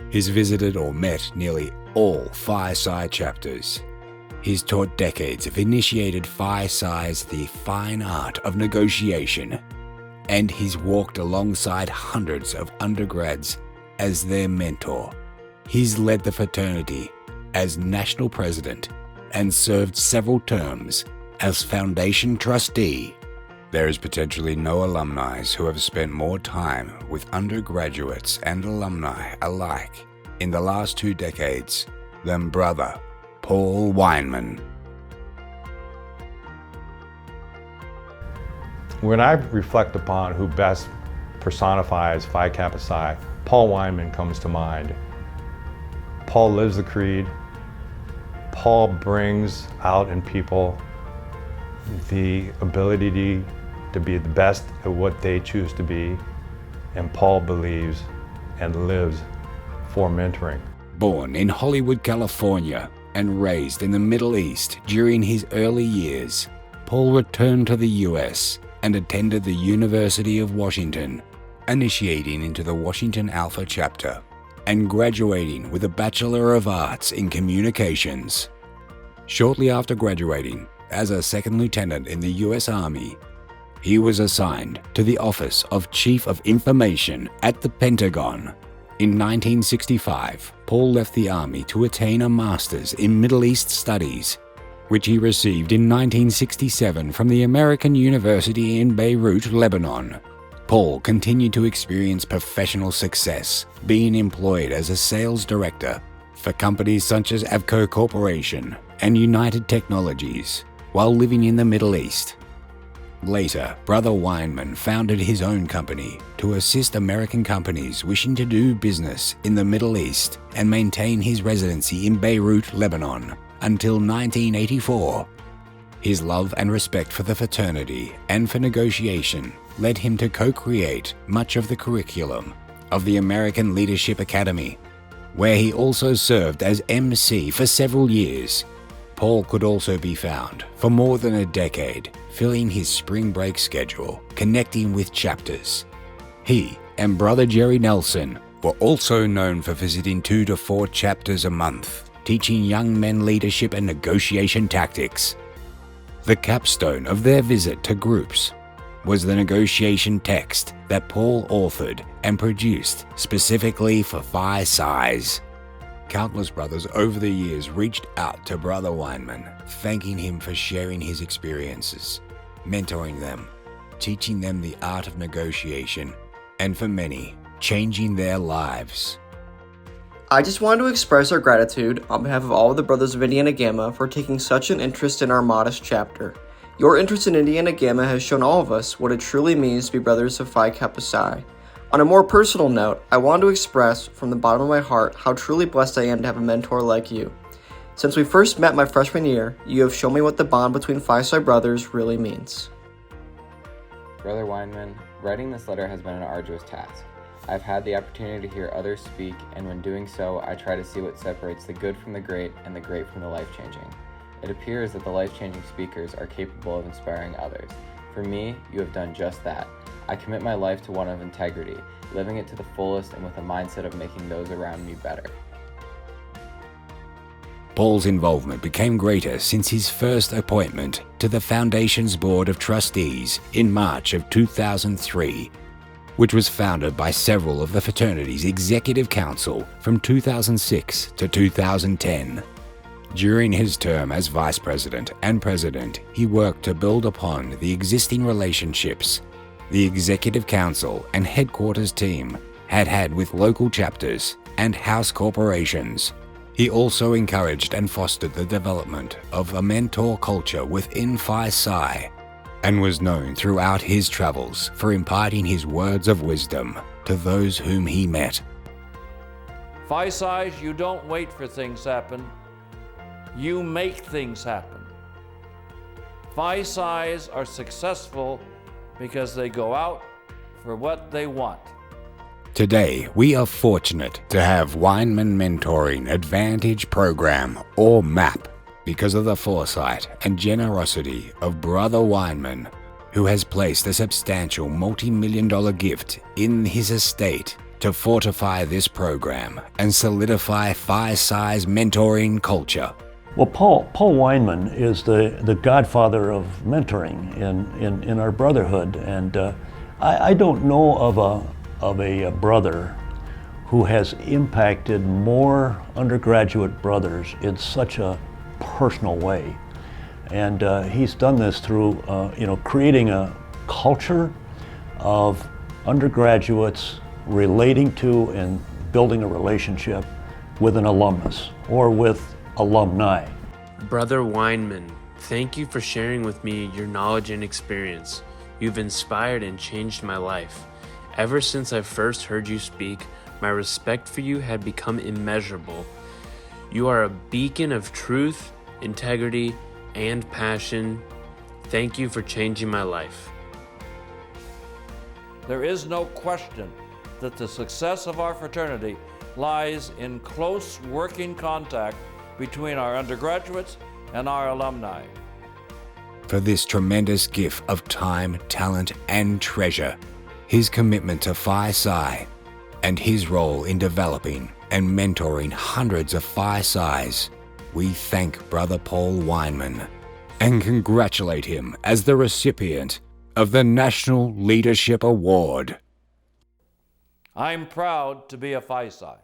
He's visited or met nearly all Phi Psi chapters. He's taught decades of initiated Phi Psi's the fine art of negotiation, and he's walked alongside hundreds of undergrads as their mentor. He's led the fraternity as national president and served several terms as foundation trustee. There is potentially no alumni who have spent more time with undergraduates and alumni alike in the last 2 decades than Brother Paul Wineman. When I reflect upon who best personifies Phi Kappa Psi, Paul Wineman comes to mind. Paul lives the creed. Paul brings out in people the ability to be the best at what they choose to be, and Paul believes and lives for mentoring. Born in Hollywood, California, and raised in the Middle East during his early years, Paul returned to the US and attended the University of Washington, initiating into the Washington Alpha chapter and graduating with a Bachelor of Arts in Communications. Shortly after graduating, as a second lieutenant in the US Army, he was assigned to the Office of Chief of Information at the Pentagon. In 1965, Paul left the Army to attain a Master's in Middle East Studies, which he received in 1967 from the American University in Beirut, Lebanon. Paul continued to experience professional success, being employed as a sales director for companies such as Avco Corporation and United Technologies, while living in the Middle East. Later, Brother Wineman founded his own company to assist American companies wishing to do business in the Middle East and maintain his residency in Beirut, Lebanon, until 1984. His love and respect for the fraternity and for negotiation led him to co-create much of the curriculum of the American Leadership Academy, where he also served as MC for several years. Paul could also be found for more than a decade, filling his spring break schedule, connecting with chapters. He and Brother Jerry Nelson were also known for visiting 2 to 4 chapters a month, teaching young men leadership and negotiation tactics. The capstone of their visit to groups was the negotiation text that Paul authored and produced specifically for Phi Psis. Countless brothers over the years reached out to Brother Wineman, thanking him for sharing his experiences, mentoring them, teaching them the art of negotiation, and for many, changing their lives. I just wanted to express our gratitude on behalf of all of the Brothers of Indiana Gamma for taking such an interest in our modest chapter. Your interest in Indiana Gamma has shown all of us what it truly means to be brothers of Phi Kappa Psi. On a more personal note, I want to express from the bottom of my heart how truly blessed I am to have a mentor like you. Since we first met my freshman year, you have shown me what the bond between Phi Psi brothers really means. Brother Wineman, writing this letter has been an arduous task. I've had the opportunity to hear others speak, and when doing so, I try to see what separates the good from the great and the great from the life-changing. It appears that the life-changing speakers are capable of inspiring others. For me, you have done just that. I commit my life to one of integrity, living it to the fullest and with a mindset of making those around me better. Paul's involvement became greater since his first appointment to the Foundation's Board of Trustees in March of 2003, which was founded by several of the fraternity's executive council from 2006 to 2010. During his term as vice president and president, he worked to build upon the existing relationships the executive council and headquarters team had with local chapters and house corporations. He also encouraged and fostered the development of a mentor culture within Phi Psi, and was known throughout his travels for imparting his words of wisdom to those whom he met. Phi Psis, you don't wait for things to happen. You make things happen. Phi Psis are successful because they go out for what they want. Today, we are fortunate to have Wineman Mentoring Advantage Program, or MAP, because of the foresight and generosity of Brother Wineman, who has placed a substantial multi-million-dollar gift in his estate to fortify this program and solidify Phi Psi's mentoring culture. Well, Paul Wineman is the godfather of mentoring in our brotherhood, and I don't know of a brother who has impacted more undergraduate brothers in such a personal way. And he's done this through creating a culture of undergraduates relating to and building a relationship with an alumnus or with alumni. Brother Wineman, thank you for sharing with me your knowledge and experience. You've inspired and changed my life. Ever since I first heard you speak, my respect for you had become immeasurable. You are a beacon of truth, integrity, and passion. Thank you for changing my life. There is no question that the success of our fraternity lies in close working contact between our undergraduates and our alumni. For this tremendous gift of time, talent, and treasure, his commitment to Phi Psi, and his role in developing and mentoring hundreds of Phi Psis, we thank Brother Paul Wineman and congratulate him as the recipient of the National Leadership Award. I'm proud to be a Phi Psi.